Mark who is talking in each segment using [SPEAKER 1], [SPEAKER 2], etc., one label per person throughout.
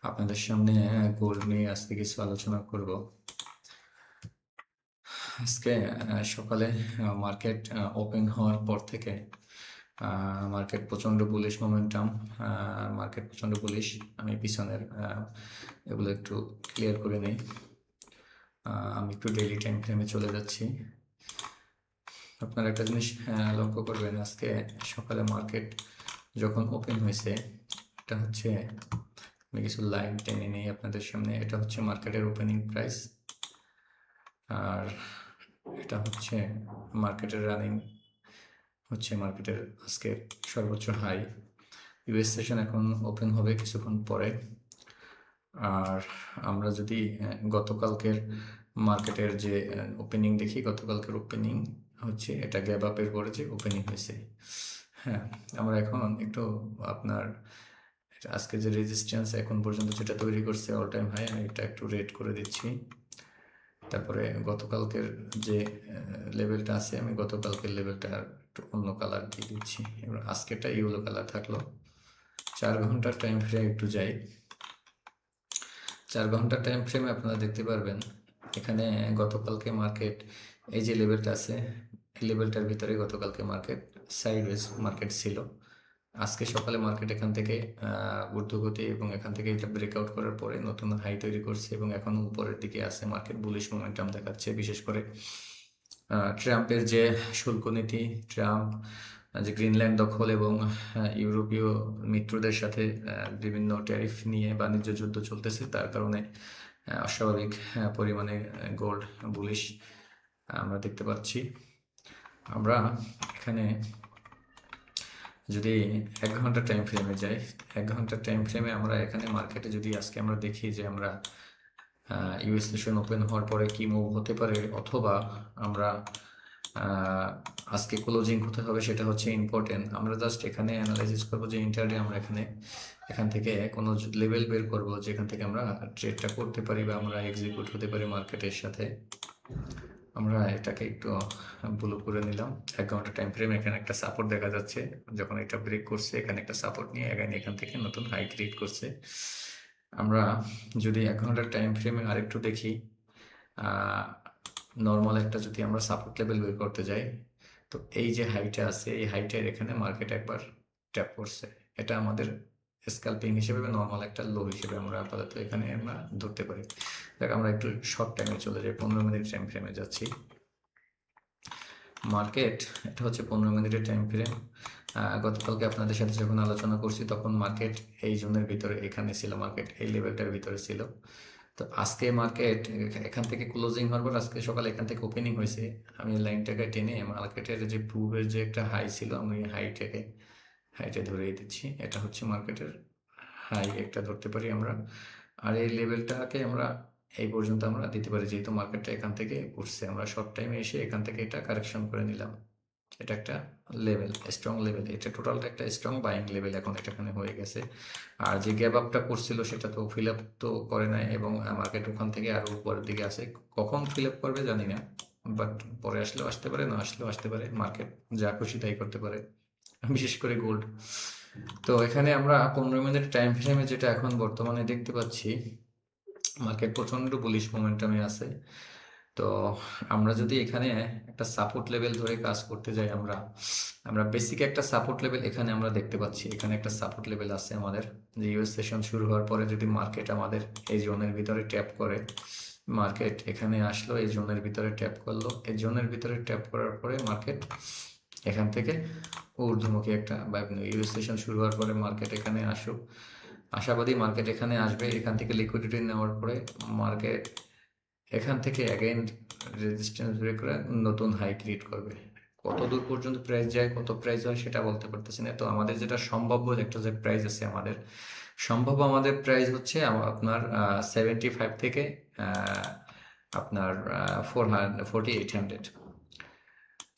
[SPEAKER 1] আপনাদের সামনে গোল্ড নিয়ে আজকে কিছু আলোচনা করব। আজকে সকালে মার্কেট ওপেন হওয়ার পর থেকে মার্কেট প্রচণ্ড বুলিশ মোমেন্টাম, মার্কেট প্রচণ্ড বুলিশ। আমি পিছনের এগুলো একটু ক্লিয়ার করে নিই। আমি একটু ডেইলি টাইম ফ্রেমে চলে যাচ্ছি। আপনারা একটা জিনিস লক্ষ্য করবেন, আজকে সকালে মার্কেট যখন ওপেন হয়েছে, এটা হচ্ছে, আমি কিছু লাইন টেনে নিই আপনাদের সামনে। এটা হচ্ছে মার্কেটের ওপেনিং প্রাইস, আর এটা হচ্ছে মার্কেটের রানিং, হচ্ছে মার্কেটের আজকের সর্বোচ্চ হাই। ইউএস সেশন এখন ওপেন হবে কিছুক্ষণ পরে। আর আমরা যদি গতকালকের মার্কেটের যে ওপেনিং দেখি, গতকালকের ওপেনিং হচ্ছে এটা গ্যাপ আপের পরে যে ওপেনিং হয়েছে। হ্যাঁ, আমরা এখন একটু আপনার আজকে যে রেজিস্ট্যান্স এখন পর্যন্ত যেটা তৈরি করছে অল টাইম হাই, আমি এটা একটু রেড করে দিচ্ছি। তারপরে গতকালকের যে লেভেলটা আছে, আমি গতকালকের লেভেলটা একটু অন্য কালার দিয়ে দিচ্ছি। এবার আজকেরটা ইয়েলো কালার থাকলো। 4 ঘন্টার টাইম ফ্রেমে একটু যাই। 4 ঘন্টার টাইম ফ্রেমে আপনারা দেখতে পারবেন এখানে গতকালকে মার্কেট এই যে লেভেলটা আছে, এই লেভেলটার ভিতরে গতকালকে মার্কেট সাইডওয়েজ মার্কেট ছিল। আজকে সকালে মার্কেট এখান থেকে ঊর্ধ্বগতি এবং এখান থেকে এটা ব্রেকআউট করার পরে নতুন হাই তৈরি করছে এবং এখন উপরের দিকে আছে। মার্কেট বুলিশ মোমেন্টাম দেখাচ্ছে, বিশেষ করে ট্রাম্পের যে শুল্ক নীতি, ট্রাম্প যে গ্রিনল্যান্ড দখল এবং ইউরোপীয় মিত্রদের সাথে বিভিন্ন ট্যারিফ নিয়ে বাণিজ্য যুদ্ধ চলতেছে, তার কারণে অস্বাভাবিক পরিমাণে গোল্ড বুলিশ আমরা দেখতে পাচ্ছি। আমরা এখানে যদি 1 ঘন্টা টাইম ফ্রেমে যাই, 1 ঘন্টার টাইম ফ্রেমে আমরা এখানে মার্কেটে যদি আজকে আমরা দেখি যে আমরা ইউএস সেশন ওপেন হওয়ার পরে কি মুভ হতে পারে, অথবা আমরা আজকে ক্লোজিং হতে হবে, সেটা হচ্ছে ইম্পর্টেন্ট। আমরা জাস্ট এখানে অ্যানালাইসিস করবো যে ইন্টারডে আমরা এখান থেকে কোনো লেভেল বের করব যেখান থেকে আমরা ট্রেডটা করতে পারি বা আমরা এক্সিকিউট হতে পারি মার্কেটের সাথে। আমরা এটাকে একটু ব্লু করে নিলাম। 1 ঘন্টা টাইম ফ্রেমে এখানে একটা সাপোর্ট দেখা যাচ্ছে। যখন এটা ব্রেক করছে, এখানে একটা সাপোর্ট নিয়ে এখান থেকে নতুন হাই ক্রিয়েট করছে। আমরা যদি 1 ঘন্টার টাইম ফ্রেমে আরেকটু দেখি, নর্মাল একটা যদি আমরা সাপোর্ট লেভেল বের করতে যাই, তো এই যে হাইটা আছে, এই হাইটার এখানে মার্কেট একবার ট্যাপ করছে। এটা আমাদের স্ক্যাল্পিং হিসেবে বা নর্মাল একটা লো হিসেবে আমরা আপাতত এখানে আমরা ধরতে পারি। দেখ, আমরা একটু শর্ট টাইমে চলে যাই, 15 মিনিট টাইম ফ্রেমে যাচ্ছি। মার্কেট এটা হচ্ছে 15 মিনিটের টাইম ফ্রেম। গতকালকে আপনাদের সাথে যখন আলোচনা করছি তখন মার্কেট এই জোনের ভিতরে এখানে ছিল, মার্কেট এই লেভেলটার ভিতরে ছিল। তো আজকে মার্কেট এখান থেকে ক্লোজিং হওয়ার পর আজকে সকালে এখান থেকে ওপেনিং হয়েছে। আমি লাইনটাকে টেনে মার্কেটের যে পূর্বের যে একটা হাই ছিল, আমি হাইটে ধরিয়ে দিচ্ছি। এটা হচ্ছে মার্কেটের হাই, একটা ধরতে পারি আমরা। আর এই লেভেলটাকে আমরা এই পর্যন্ত আমরা দিতে পারি, যেহেতু মার্কেটটা এখান থেকে উঠছে। আমরা শর্ট টাইমে এসে এখান থেকে এটা কারেকশন করে নিলাম। এটা একটা লেভেল, স্ট্রং লেভেল। এটা টোটালটা একটা স্ট্রং বাইং লেভেল এখন এখানে হয়ে গেছে। আর যে গ্যাপ আপটা করছিল সেটা তো ফিল আপ তো করে নাই এবং মার্কেট ওখান থেকে আরো উপরের দিকে আছে। কখন ফিল আপ করবে জানি না, বাট পরে আসলেও আসতে পারে, না আসলেও আসতে পারে। মার্কেট যা খুশি তাই করতে পারে, বিশেষ করে গোল্ড। তো এখানে আমরা 15 মিনিট টাইম ফ্রেমে যেটা এখন বর্তমানে দেখতে পাচ্ছি, মার্কেট প্রচন্ড বুলিশ মোমেন্টামে আছে। তো আমরা যদি এখানে একটা সাপোর্ট লেভেল ধরে কাজ করতে যাই, আমরা বেসিক একটা সাপোর্ট লেভেল এখানে আমরা দেখতে পাচ্ছি। এখানে একটা সাপোর্ট লেভেল আছে আমাদের, যে ইউএস সেশন শুরু হওয়ার পরে যদি মার্কেট আমাদের এই জোনের ভিতরে ট্যাপ করে, মার্কেট এখানে আসলো, এই জোনের ভিতরে ট্যাপ করলো, এই জোনের ভিতরে ট্যাপ করার পরে মার্কেট এখান থেকে ঊর্ধ্বমুখী একটা, বা ইউএস সেশন শুরু হওয়ার পরে মার্কেট এখানে আসুক, আশাবাদী মার্কেট এখানে আসবে। এখান থেকে লিকুইডিটি নেওয়ার পরে মার্কেট এখান থেকে অ্যাগেন রেজিস্ট্যান্স ব্রেক করে নতুন হাই ক্রিয়েট করবে। কত দূর পর্যন্ত প্রাইস যায়, কত প্রাইস হয় সেটা বলতে পারতেছি না। তো আমাদের যেটা সম্ভাব্য একটা যে প্রাইস আছে, আমাদের প্রাইস হচ্ছে আপনার 75 থেকে আপনার 4800,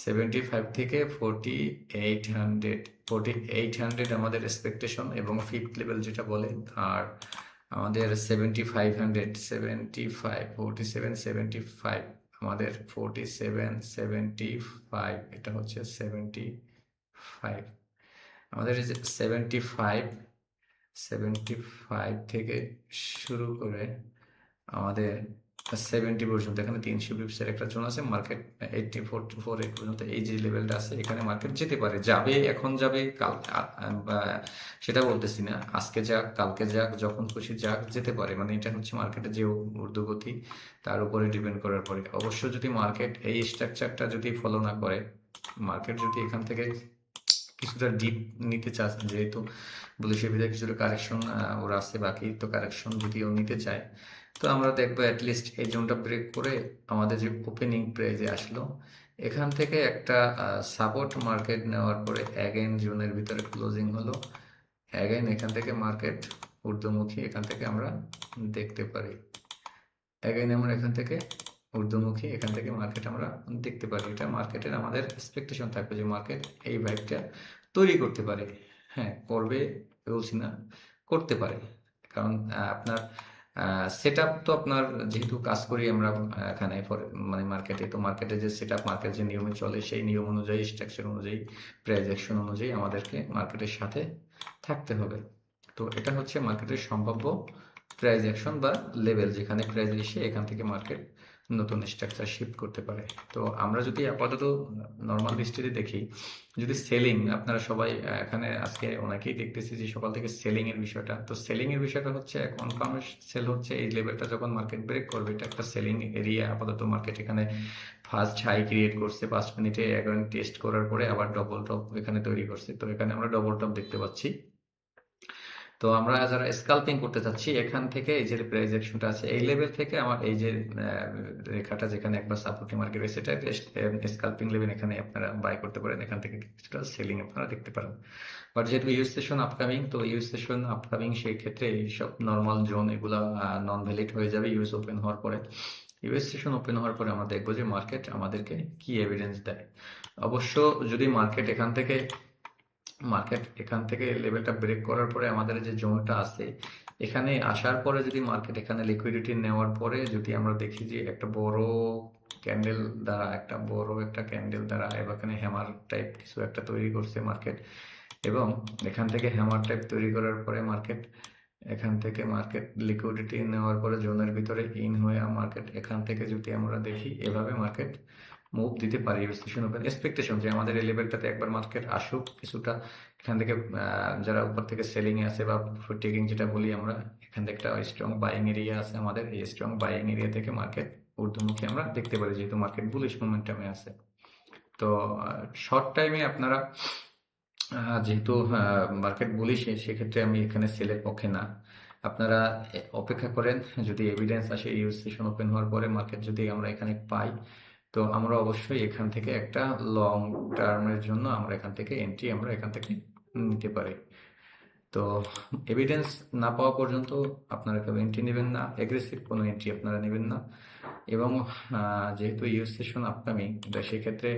[SPEAKER 1] 75 থেকে 4800 আমাদের এক্সপেকটেশন এবং ফিফথ লেভেল যেটা বলে। আর আমাদের 47 আমাদের 47 এটা হচ্ছে 75। আমাদের এই যে 75 75 থেকে শুরু করে আমাদের 70 পর্যন্ত, এখানে 300 পিপসের একটা জোন আছে, মার্কেট 84 এই পর্যন্ত এই যে লেভেলটা আছে এখানে মার্কেট যেতে পারে, যাবে, এখন যাবে, কাল সেটা বলতেছি না, আজকে যাক, কালকে যাক, যখন খুশি যাক, যেতে পারে, মানে এটা হচ্ছে মার্কেটের যে ঊর্ধ্বগতি তার উপরে ডিপেন্ড করার পরে। অবশ্য যদি মার্কেট এই স্ট্রাকচারটা যদি ফলো না করে, মার্কেট যদি এখান থেকে কিছুটা ডিপ নিতে চায়, যেহেতু বুলিশের ভিতরে কিছুটা কারেকশন ওর আছে বাকি, তো কারেকশন যদি ও নিতে চায়, তো আমরা দেখবো অ্যাটলিস্ট এই জোনটা ব্রেক করে আমাদের যে ওপেনিং প্রাইজে আসলো এখান থেকে একটা সাপোর্ট মার্কেট নেওয়ার পরে অ্যাগেন জোনের ভিতরে ক্লোজিং হলো, অ্যাগেন এখান থেকে মার্কেট ঊর্ধ্বমুখী, এখান থেকে আমরা দেখতে পারি, অ্যাগেন আমরা এখান থেকে ঊর্ধ্বমুখী, এখান থেকে মার্কেট আমরা দেখতে পারি। এটা মার্কেটের আমাদের এক্সপেকটেশন থাকবে যে মার্কেট এই ভাইবটা তৈরি করতে পারে। হ্যাঁ, করবে বলছি না, করতে পারে, কারণ আপনার সেট আপ তো আপনার, যেহেতু কাজ করি আমরা এখানে মানে মার্কেটে, তো মার্কেটে যে সেট আপ, মার্কেট যে নিয়মে চলে সেই নিয়ম অনুযায়ী, স্ট্রাকচার অনুযায়ী, প্রাইস অ্যাকশন অনুযায়ী আমাদেরকে মার্কেটের সাথে থাকতে হবে। তো এটা হচ্ছে মার্কেটের সম্ভাব্য প্রাইস অ্যাকশন বা লেভেল, যেখানে প্রাইস এসে এখান থেকে মার্কেট নতুন স্ট্রাকচার শিফট করতে পারে। তো আমরা যদি আপাতত নর্মাল দৃষ্টিতে দেখি, যদি সেলিং, আপনারা সবাই এখানে আজকে অনেকেই দেখতেছি যে সকাল থেকে সেলিং এর বিষয়টা, তো সেলিং এর বিষয়টা হচ্ছে কনফার্ম সেল হচ্ছে এই লেভেলটা যখন মার্কেট ব্রেক করবে, এটা একটা সেলিং এরিয়া। আপাতত মার্কেট এখানে ফার্স্ট হাই ক্রিয়েট করছে 5 মিনিটে, এখন টেস্ট করার পরে আবার ডবল টপ এখানে তৈরি করছে, তো এখানে আমরা ডবল টপ দেখতে পাচ্ছি। তো আমরা যারা স্কাল্পিং করতে চাচ্ছি, এখান থেকে এই যে প্রাইস অ্যাকশনটা আছে এই লেভেল থেকে আমার এই যে রেখাটা যেখানে একবার সাপোর্টিং মার্কেট রয়েছে, এটা স্কাল্পিং লেভেল, এখানে আপনারা বাই করতে পারেন, এখান থেকে কিছুটা সেলিং আপনারা দেখতে পারেন। বাট যেহেতু ইউএস সেশন আপকামিং, তো ইউএস সেশন আপকামিং, সেই ক্ষেত্রে এইসব নর্মাল জোন এগুলা নন ভ্যালিড হয়ে যাবে ইউএস ওপেন হওয়ার পরে। ইউএস সেশন ওপেন হওয়ার পরে আমরা দেখবো যে মার্কেট আমাদেরকে কি এভিডেন্স দেয়। অবশ্য যদি মার্কেট এখান থেকে লেভেলটা ব্রেক করার পরে আমাদের যে জোনটা আছে এখানে আসার পরে, যদি মার্কেট এখানে লিকুইডিটি নেওয়ার পরে যদি আমরা দেখি যে একটা বড় ক্যান্ডেল দ্বারা এখানে হ্যামার টাইপ কিছু একটা তৈরি করছে মার্কেট, এবং এখান থেকে হ্যামার টাইপ তৈরি করার পরে এখান থেকে মার্কেট লিকুইডিটি নেওয়ার পরে জোনের ভিতরে ইন হয়ে মার্কেট এখান থেকে যদি আমরা দেখি এভাবে মার্কেট মুভ দিতে পারি। সেশন ওপেন এক্সপেকটেশন যে আমাদের এই লেভেলটাতে একবার মার্কেট আসুক কিছুটা, এখান থেকে যারা উপর থেকে সেলিং এ আছে বা টেকিং যেটা বলি আমরা, এখান থেকে একটা স্ট্রং বাইং এরিয়া আছে আমাদের, এই স্ট্রং বাইং এরিয়া থেকে মার্কেট ঊর্ধ্বমুখী আমরা দেখতে পারি, যেহেতু মার্কেট বুলিশ মোমেন্টামে আছে। তো শর্ট টাইমে আপনারা যেহেতু মার্কেট বুলিশ, সেক্ষেত্রে আমি এখানে সেলের পক্ষে না, আপনারা অপেক্ষা করেন, যদি এভিডেন্স আসে ইউএস সেশন ওপেন হওয়ার পরে মার্কেট যদি আমরা এখানে পাই, তো আমরা অবশ্যই এখান থেকে একটা লং টার্মের জন্য আমরা এখান থেকে এন্ট্রি আমরা এখান থেকে নিতে পারি। তো এভিডেন্স না পাওয়া পর্যন্ত আপনারা কেউ এন্ট্রি নেবেন না, এগ্রেসিভ কোনো এন্ট্রি আপনারা নেবেন না। এবং যেহেতু ইউএস সেশন আপকামিং, সেক্ষেত্রে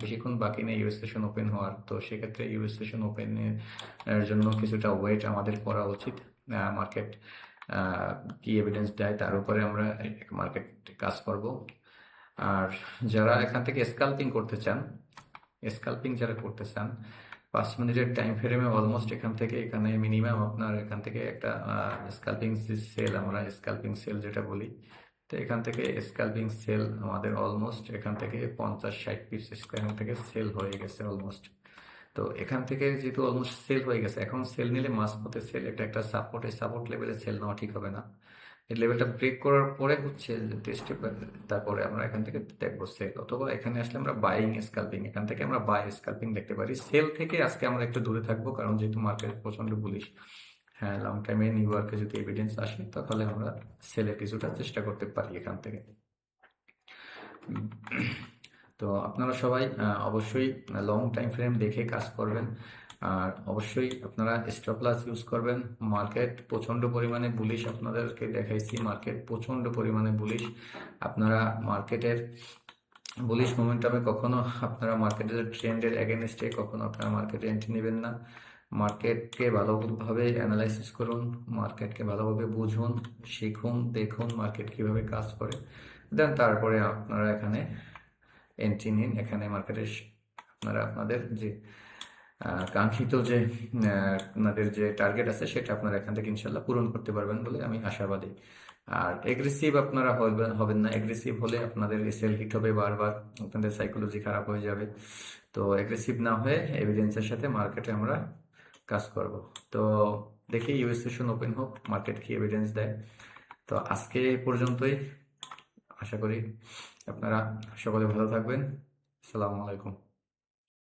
[SPEAKER 1] বেশিক্ষণ বাকি নেই ইউএস সেশন ওপেন হওয়ার, তো সেক্ষেত্রে ইউএস সেশন ওপেনের জন্য কিছুটা ওয়েট আমাদের করা উচিত। মার্কেট কি এভিডেন্স দেয় তার উপরে আমরা মার্কেট কাজ করব। আর যারা এখান থেকে স্কাল্পিং করতে চান, যারা করতে চান 5 মিনিটের টাইম ফ্রেমে অলমোস্ট এখান থেকে এখানে মিনিমাম আপনার এখান থেকে একটা স্কাল্পিং সেল, আমরা স্কাল্পিং সেল যেটা বলি, তো এখান থেকে স্কাল্পিং সেল আমাদের অলমোস্ট এখান থেকে 50-60 পিস এখান থেকে সেল হয়ে গেছে অলমোস্ট। তো এখান থেকে যেহেতু অলমোস্ট সেল হয়ে গেছে, এখন সেল নিলে মাঝপথে সেল, এটা একটা সাপোর্ট লেভেলে সেল নেওয়া ঠিক হবে না। এই লেভেলটা ব্রেক করার পরে হচ্ছে টেস্টে, তারপরে আমরা এখান থেকে দেখবো সেল, অথবা এখানে আসলে আমরা বাইং স্কাল্পিং, এখান থেকে আমরা বাই স্কাল্পিং দেখতে পারি। সেল থেকে আজকে আমরা একটু দূরে থাকবো, কারণ যেহেতু মার্কেট প্রচন্ড বুলিশ। হ্যাঁ, লং টাইমে নিউ ইয়র্কে যদি এভিডেন্স আসে তাহলে আমরা সেলের কিছুটা চেষ্টা করতে পারি এখান থেকে। তো আপনারা সবাই অবশ্যই লং টাইম ফ্রেম দেখে কাজ করবেন, আর অবশ্যই আপনারা স্টপ লস ইউজ করবেন। মার্কেট প্রচণ্ড পরিমাণে বুলিশ, আপনাদেরকে দেখাইছি মার্কেট প্রচণ্ড পরিমাণে বুলিশ। আপনারা মার্কেটের বুলিশ মোমেন্টামে কখনো আপনারা মার্কেটের ট্রেন্ডের এগেনস্টে কখনো আপনারা মার্কেটে এন্ট্রি নেবেন না। মার্কেটকে ভালোভাবে অ্যানালাইসিস করুন, মার্কেটকে ভালোভাবে বুঝুন, শিখুন, দেখুন মার্কেট কিভাবে কাজ করে, দেন তারপরে আপনারা এখানে এন্ট্রি নিন। এখানে মার্কেটের আপনারা আপনাদের যে কাঙ্ক্ষিত যে আপনাদের যে টার্গেট আছে সেটা আপনারা এখান থেকে ইনশাল্লাহ পূরণ করতে পারবেন বলে আমি আশাবাদী। আর এগ্রেসিভ আপনারা হবেন না। এগ্রেসিভ হলে আপনাদের সেল হিট হবে বারবার, আপনাদের সাইকোলজি খারাপ হয়ে যাবে। তো এগ্রেসিভ না হয়ে এভিডেন্সের সাথে মার্কেটে আমরা কাজ করব। তো দেখি ইউএস সেশন ওপেন হোক, মার্কেট কি এভিডেন্স দেয়। তো আজকে এই পর্যন্তই। আশা করি আপনারা সকলে ভালো থাকবেন। আসসালামু আলাইকুম।